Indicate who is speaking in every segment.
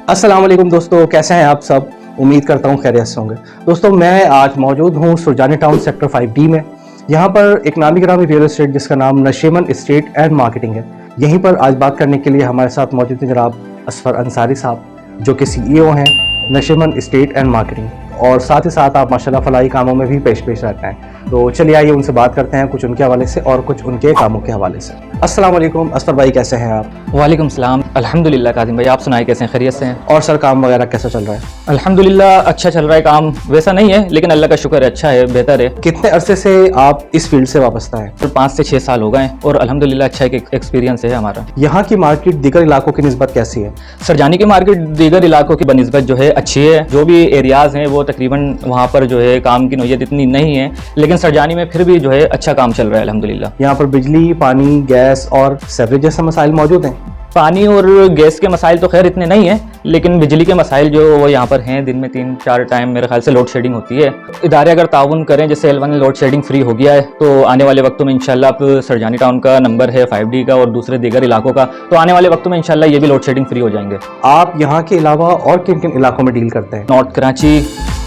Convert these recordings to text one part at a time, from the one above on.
Speaker 1: अस्सलाम वालेकुम दोस्तों, कैसे हैं आप सब। उम्मीद करता हूँ खैरियत से होंगे। दोस्तों मैं आज मौजूद हूँ सुरजानी टाउन सेक्टर 5D में। यहाँ पर एक नामी गिरामी रियल एस्टेट जिसका नाम नशीमन एस्टेट एंड मार्केटिंग है। यहीं पर आज बात करने के लिए हमारे साथ मौजूद हैं जनाब असफर अंसारी साहब, जो कि CEO हैं नशीमन एस्टेट एंड मार्केटिंग, और साथ ही साथ आप माशाल्लाह फलाही कामों में भी पेश रहते हैं। तो चलिए आइए उनसे बात करते हैं, कुछ उनके हवाले से और कुछ उनके कामों के हवाले से। अस्सलाम वालेकुम असफर भाई, कैसे हैं आप।
Speaker 2: वालेकुम सलाम, अल्हम्दुलिल्लाह कादिम भाई, आप सुनाए कैसे हैं, खैरियत से हैं।
Speaker 1: और सर काम वगैरह कैसा चल रहा है।
Speaker 2: अल्हम्दुलिल्लाह अच्छा चल रहा है काम, वैसा नहीं है लेकिन अल्लाह का शुक्र है, अच्छा है, बेहतर है।
Speaker 1: कितने अरसे से आप इस फील्ड से वाबस्ता हैं।
Speaker 2: 5 से 6 साल हो गए हैं और अल्हम्दुलिल्लाह अच्छा एक एक्सपीरियंस है हमारा।
Speaker 1: यहाँ की मार्केट दीगर इलाकों की निस्बत कैसी है।
Speaker 2: सरजानी की मार्केट दीगर इलाकों की बनिस्बत जो है अच्छी है। जो भी एरियाज़ हैं वो तकरीबन वहाँ पर जो है काम की नौयत इतनी नहीं है, लेकिन सरजानी में फिर भी जो है अच्छा काम चल रहा है अल्हम्दुलिल्लाह।
Speaker 1: यहाँ पर बिजली, पानी, गैस और सेवरेज जैसे मसाइल मौजूद हैं।
Speaker 2: पानी और गैस के मसाइल तो खैर इतने नहीं है, लेकिन बिजली के मसाइल जो वो यहाँ पर हैं, दिन में 3-4 टाइम मेरे ख्याल से लोड शेडिंग होती है। इदारे अगर ताउन करें, जैसे L1 लोड शेडिंग फ्री हो गया है, तो आने वाले वक्तों में इंशाल्लाह आप सरजानी टाउन का नंबर है 5D का और दूसरे दीगर इलाकों का, तो आने वाले वक्तों में इंशाल्लाह ये भी लोड शेडिंग फ्री हो जाएंगे।
Speaker 1: आप यहाँ के अलावा और किन किन इलाकों में डील करते हैं।
Speaker 2: नॉर्थ कराची,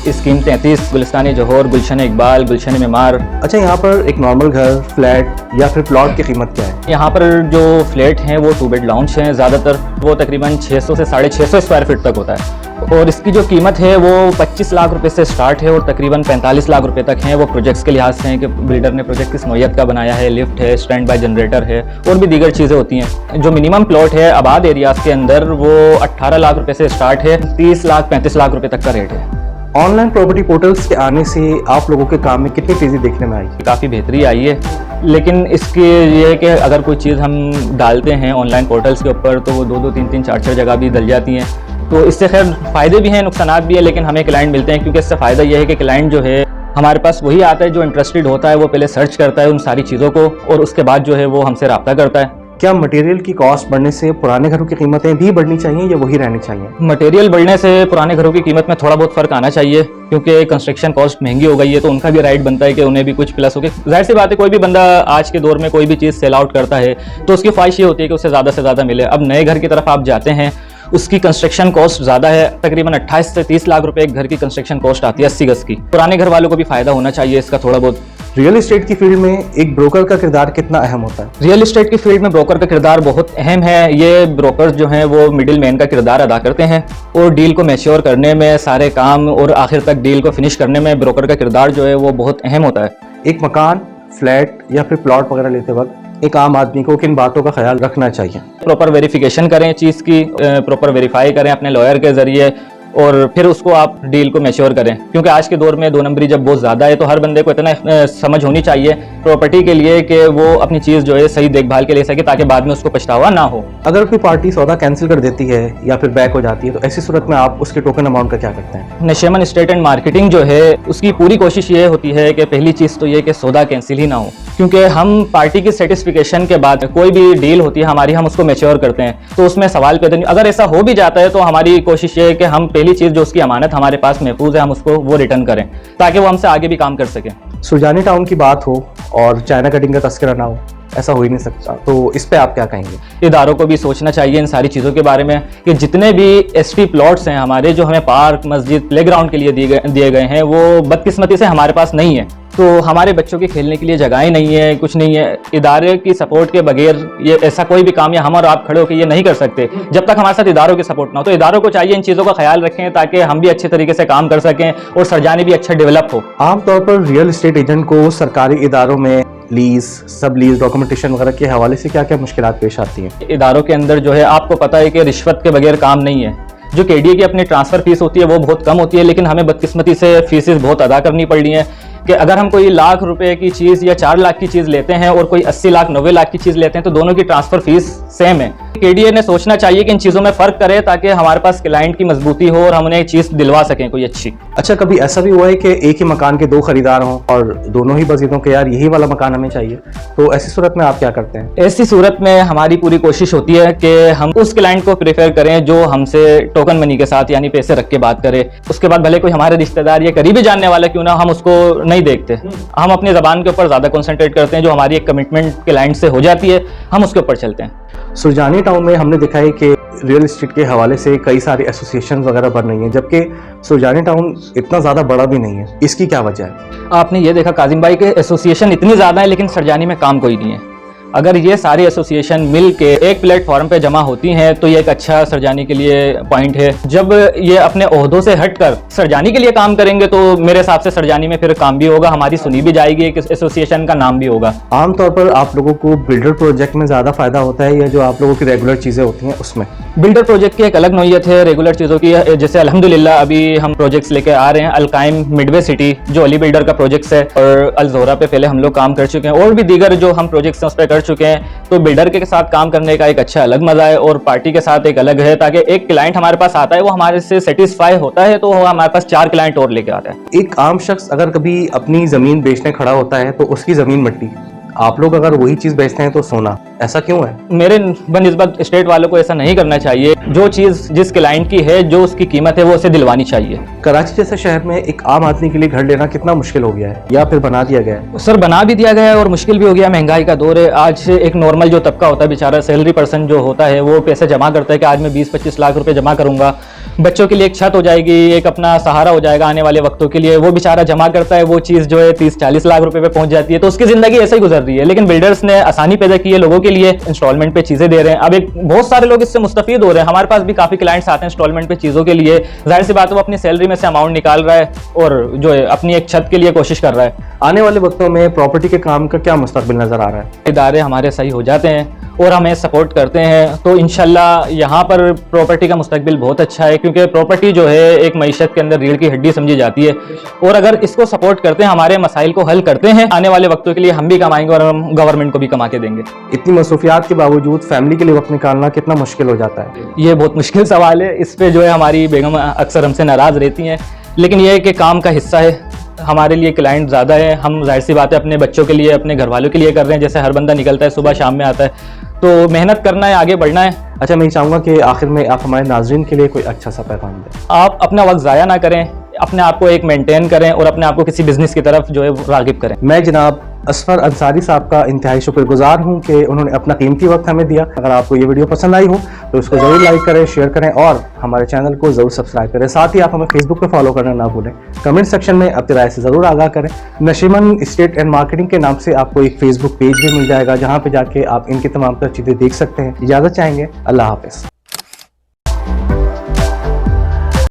Speaker 2: स्कीम 33, गुलिस्तान जौहर, गुलशन इकबाल, गुलशन मेमार।
Speaker 1: अच्छा, यहाँ पर एक नॉर्मल घर, फ्लैट या फिर प्लॉट की कीमत क्या है।
Speaker 2: यहाँ पर जो फ्लैट हैं वो 2 बेड लाउंज हैं, ज़्यादातर वो तकरीबन 600 से 650 स्क्वायर फीट तक होता है, और इसकी जो कीमत है वो 25 लाख रुपए से स्टार्ट है और तकरीबन 45 लाख रुपए तक हैं। वो प्रोजेक्ट्स के लिहाज से हैं कि बिल्डर ने प्रोजेक्ट किस नौयत का बनाया है, लिफ्ट है, स्टैंड बाय जनरेटर है और भी दीगर चीज़ें होती हैं। जो मिनिमम प्लॉट है आबाद एरियाज़ के अंदर वो 18 लाख रुपए से स्टार्ट है, 30 लाख 35 लाख रुपए तक का रेट है।
Speaker 1: ऑनलाइन प्रॉपर्टी पोर्टल्स के आने से आप लोगों के काम में कितनी तेज़ी देखने में आई।
Speaker 2: काफ़ी बेहतरी आई है, लेकिन इसके ये है कि अगर कोई चीज़ हम डालते हैं ऑनलाइन पोर्टल्स के ऊपर तो वो 2-2, 3-3, 4-4 जगह भी डल जाती हैं। तो इससे खैर फ़ायदे भी हैं, नुकसानात भी है, लेकिन हमें क्लाइंट मिलते हैं, क्योंकि इससे फ़ायदा ये है कि क्लाइंट जो है हमारे पास वही आता है जो इंटरेस्टेड होता है। वो पहले सर्च करता है उन सारी चीज़ों को और उसके बाद जो है वो हमसे रब्ता करता है।
Speaker 1: क्या मटेरियल की कॉस्ट बढ़ने से पुराने घरों की कीमतें भी बढ़नी चाहिए या वही रहनी चाहिए।
Speaker 2: मटेरियल बढ़ने से पुराने घरों की कीमत में थोड़ा बहुत फ़र्क आना चाहिए, क्योंकि कंस्ट्रक्शन कॉस्ट महंगी हो गई है, तो उनका भी राइट बनता है कि उन्हें भी कुछ प्लस हो गया। जाहिर सी बात है, कोई भी बंदा आज के दौर में कोई भी चीज़ सेल आउट करता है तो उसकी ख्वाहिश ये होती है कि उसे ज़्यादा से ज़्यादा मिले। अब नए घर की तरफ आप जाते हैं, उसकी कंस्ट्रक्शन कॉस्ट ज़्यादा है, तकरीबन 28 से 30 लाख रुपए एक घर की कंस्ट्रक्शन कॉस्ट आती है 80 गज की। पुराने घर वालों को भी फ़ायदा होना चाहिए इसका थोड़ा बहुत।
Speaker 1: रियल एस्टेट की फील्ड में एक ब्रोकर का किरदार कितना अहम होता है।
Speaker 2: रियल एस्टेट की फील्ड में ब्रोकर का किरदार बहुत अहम है। ये ब्रोकर्स जो हैं वो मिडिल मैन का किरदार अदा करते हैं और डील को मैच्योर करने में, सारे काम और आखिर तक डील को फिनिश करने में ब्रोकर का किरदार जो है वो बहुत अहम होता है।
Speaker 1: एक मकान, फ्लैट या फिर प्लॉट वगैरह लेते वक्त एक आम आदमी को किन बातों का ख्याल रखना चाहिए।
Speaker 2: प्रॉपर वेरिफिकेशन करें चीज़ की, प्रॉपर वेरीफाई करें अपने लॉयर के ज़रिए और फिर उसको आप डील को मैच्योर करें, क्योंकि आज के दौर में 2 नंबरी जब बहुत ज़्यादा है तो हर बंदे को इतना समझ होनी चाहिए प्रॉपर्टी के लिए कि वो अपनी चीज़ जो है सही देखभाल के ले सके, ताकि बाद में उसको पछतावा ना हो।
Speaker 1: अगर कोई पार्टी सौदा कैंसिल कर देती है या फिर बैक हो जाती है तो ऐसी सूरत में आप उसके टोकन अमाउंट का क्या करते हैं।
Speaker 2: नशीमन एस्टेट एंड मार्केटिंग जो है उसकी पूरी कोशिश ये होती है कि पहली चीज़ तो ये कि सौदा कैंसिल ही ना हो, क्योंकि हम पार्टी की सेटिस्फिकेशन के बाद कोई भी डील होती है हमारी, हम उसको मैच्योर करते हैं तो उसमें सवाल पैदा नहीं। अगर ऐसा हो भी जाता है तो हमारी कोशिश ये है कि हम पहली चीज़ जो उसकी अमानत हमारे पास महफूज है हम उसको वो रिटर्न करें, ताकि वो हमसे आगे भी काम कर सकें।
Speaker 1: सुरजानी टाउन की बात हो और चाइना कटिंग का तस्करा ना हो, ऐसा हो ही नहीं सकता, तो इस पे आप क्या कहेंगे।
Speaker 2: इदारों को भी सोचना चाहिए इन सारी चीज़ों के बारे में कि जितने भी ST प्लॉट्स हैं हमारे, जो हमें पार्क, मस्जिद, प्लेग्राउंड के लिए दिए गए हैं, वो बदकिस्मती से हमारे पास नहीं है। तो हमारे बच्चों के खेलने के लिए जगहें नहीं है, कुछ नहीं है। इदारे की सपोर्ट के बगैर ये ऐसा कोई भी काम या हम और आप खड़े होकर ये नहीं कर सकते जब तक हमारे साथ इदारों की सपोर्ट ना हो। तो इदारों को चाहिए इन चीज़ों का ख्याल रखें ताकि हम भी अच्छे तरीके से काम कर सकें और सरजानी भी अच्छा डेवलप हो।
Speaker 1: आमतौर पर रियल एस्टेट एजेंट को सरकारी इदारों में लीज, सब लीज, डॉक्यूमेंटेशन वगैरह के हवाले से क्या क्या मुश्किलात पेश आती हैं।
Speaker 2: इदारों के अंदर जो है आपको पता है कि रिश्वत के बगैर काम नहीं है। जो KDA की अपनी ट्रांसफ़र फीस होती है वो बहुत कम होती है, लेकिन हमें बदकिस्मती से फीसेस बहुत अदा करनी पड़ रही हैं कि अगर हम कोई लाख रुपए की चीज़ या 4 लाख की चीज़ लेते हैं और कोई 80 लाख 90 लाख की चीज़ लेते हैं तो दोनों की ट्रांसफ़र फीस सेम है। KDA ने सोचना चाहिए कि इन चीज़ों में फ़र्क करे ताकि हमारे पास क्लाइंट की मजबूती हो और हम उन्हें एक चीज़ दिलवा सकें कोई अच्छी।
Speaker 1: अच्छा, कभी ऐसा भी हुआ है कि एक ही मकान के 2 खरीदार हों और दोनों ही बस कि यार यही वाला मकान हमें चाहिए, तो ऐसी सूरत में आप क्या करते हैं।
Speaker 2: ऐसी सूरत में हमारी पूरी कोशिश होती है कि हम उस क्लाइंट को प्रेफर करें जो हमसे टोकन मनी के साथ यानी पैसे रख के बात करे। उसके बाद भले कोई हमारे रिश्तेदार या करीबी जानने वाला क्यों ना, हम उसको नहीं देखते। हम अपनी ज़बान के ऊपर ज़्यादा कंसंट्रेट करते हैं, जो हमारी एक कमिटमेंट क्लाइंट से हो जाती है हम उसके ऊपर चलते हैं।
Speaker 1: सुरजानी टाउन में हमने देखा है कि रियल एस्टेट के हवाले से कई सारी एसोसिएशन वगैरह बन रही हैं, जबकि सुरजानी टाउन इतना ज़्यादा बड़ा भी नहीं है। इसकी क्या वजह है?
Speaker 2: आपने ये देखा काजिम भाई के एसोसिएशन इतनी ज़्यादा है लेकिन सरजानी में काम कोई नहीं है। अगर ये सारी एसोसिएशन मिल के एक प्लेटफॉर्म पे जमा होती हैं तो ये एक अच्छा सरजानी के लिए पॉइंट है। जब ये अपने ओहदों से हटकर सरजानी के लिए काम करेंगे तो मेरे हिसाब से सरजानी में फिर काम भी होगा, हमारी सुनी भी जाएगी, एक एसोसिएशन का नाम भी होगा।
Speaker 1: आमतौर पर आप लोगों को बिल्डर प्रोजेक्ट में ज़्यादा फायदा होता है या जो आप लोगों की रेगुलर चीज़ें होती हैं उसमें?
Speaker 2: बिल्डर प्रोजेक्ट की एक अलग नोयत है, रेगुलर चीज़ों की। जैसे अल्हम्दुलिल्लाह अभी हम प्रोजेक्ट्स लेके आ रहे हैं। अलकाइम मिडवे सिटी जो अली बिल्डर का प्रोजेक्ट्स है, और अल ज़ोहरा पे पहले हम लोग काम कर चुके हैं, और भी दीगर जो हम प्रोजेक्ट्स हैं उस पर कर चुके हैं। तो बिल्डर के साथ काम करने का एक अच्छा अलग मजा है और पार्टी के साथ एक अलग है, ताकि एक क्लाइंट हमारे पास आता है वो हमारे से सेटिस्फाई होता है तो वो हमारे पास 4 क्लाइंट और लेके आता है।
Speaker 1: एक आम शख्स अगर कभी अपनी ज़मीन बेचने खड़ा होता है तो उसकी ज़मीन मिट्टी, आप लोग अगर वही चीज़ बेचते हैं तो सोना, ऐसा क्यों है?
Speaker 2: मेरे बनिस्बत स्टेट वालों को ऐसा नहीं करना चाहिए। जो चीज़ जिस क्लाइंट की है, जो उसकी कीमत है, वो उसे दिलवानी चाहिए।
Speaker 1: कराची जैसे शहर में एक आम आदमी के लिए घर लेना कितना मुश्किल हो गया है, या फिर बना दिया गया है?
Speaker 2: सर बना भी दिया गया है और मुश्किल भी हो गया। महंगाई का दौर है। आज एक नॉर्मल जो तबका होता है, बेचारा सैलरी पर्सन जो होता है, वो पैसे जमा करता है कि आज मैं 20-25 लाख रुपए जमा करूंगा, बच्चों के लिए एक छत हो जाएगी, एक अपना सहारा हो जाएगा आने वाले वक्तों के लिए। वो बेचारा जमा करता है, वो चीज़ जो है 30-40 लाख रुपए पे पहुंच जाती है, तो उसकी ज़िंदगी ऐसे ही गुजर रही है। लेकिन बिल्डर्स ने आसानी पैदा की है, लोगों के लिए इंस्टॉलमेंट पे चीज़ें दे रहे हैं। अब एक बहुत सारे लोग इससे मुस्तफीद हो रहे हैं। हमारे पास भी काफ़ी क्लाइंट्स आते हैं इंस्टॉलमेंट पे चीज़ों के लिए। जाहिर सी बात है वो अपनी सैलरी में से अमाउंट निकाल रहा है और जो है अपनी एक छत के लिए कोशिश कर रहा है।
Speaker 1: आने वाले वक्तों में प्रॉपर्टी के काम का क्या मुस्तकबिल नज़र आ रहा है?
Speaker 2: इदारे हमारे सही हो जाते हैं और हमें सपोर्ट करते हैं तो इंशाल्लाह यहाँ पर प्रॉपर्टी का मुस्तकबिल बहुत अच्छा है, क्योंकि प्रॉपर्टी जो है एक मईशत के अंदर रीढ़ की हड्डी समझी जाती है। और अगर इसको सपोर्ट करते हैं, हमारे मसाइल को हल करते हैं, आने वाले वक्तों के लिए हम भी कमाएंगे और हम गवर्नमेंट को भी कमा के देंगे।
Speaker 1: इतनी मसरूफियात के बावजूद फैमिली के लिए वक्त निकालना कितना मुश्किल हो जाता है?
Speaker 2: ये बहुत मुश्किल सवाल है। इस पे जो है हमारी बेगम अक्सर हमसे नाराज़ रहती हैं, लेकिन यह है कि काम का हिस्सा है। हमारे लिए क्लाइंट ज़्यादा है, हम जाहिर सी बात है अपने बच्चों के लिए, अपने घर वालों के लिए कर रहे हैं। जैसे हर बंदा निकलता है सुबह शाम में आता है, तो मेहनत करना है, आगे बढ़ना है।
Speaker 1: अच्छा, मैं चाहूँगा कि आखिर में आप हमारे नाज़रीन के लिए कोई अच्छा सा पैगाम दें।
Speaker 2: आप अपना वक्त ज़ाया ना करें, अपने आप को एक मेंटेन करें और अपने आप को किसी बिजनेस की तरफ जो है रागिब करें।
Speaker 1: मैं जनाब असफर अंसारी साहब का इंतहाई शुक्रगुजार हूँ कि उन्होंने अपना कीमती वक्त हमें दिया। अगर आपको ये वीडियो पसंद आई हो तो इसको ज़रूर लाइक करें, शेयर करें और हमारे चैनल को ज़रूर सब्सक्राइब करें। साथ ही आप हमें फेसबुक पर फॉलो करना ना भूलें। कमेंट सेक्शन में अपनी राय से ज़रूर आगाह करें। नशीमन एस्टेट एंड मार्केटिंग के नाम से आपको एक फेसबुक पेज भी मिल जाएगा, जहाँ पर जाके आप इनकी तमाम तर चीज़ें देख सकते हैं। इजाज़त चाहेंगे, अल्लाह हाफ़िज़।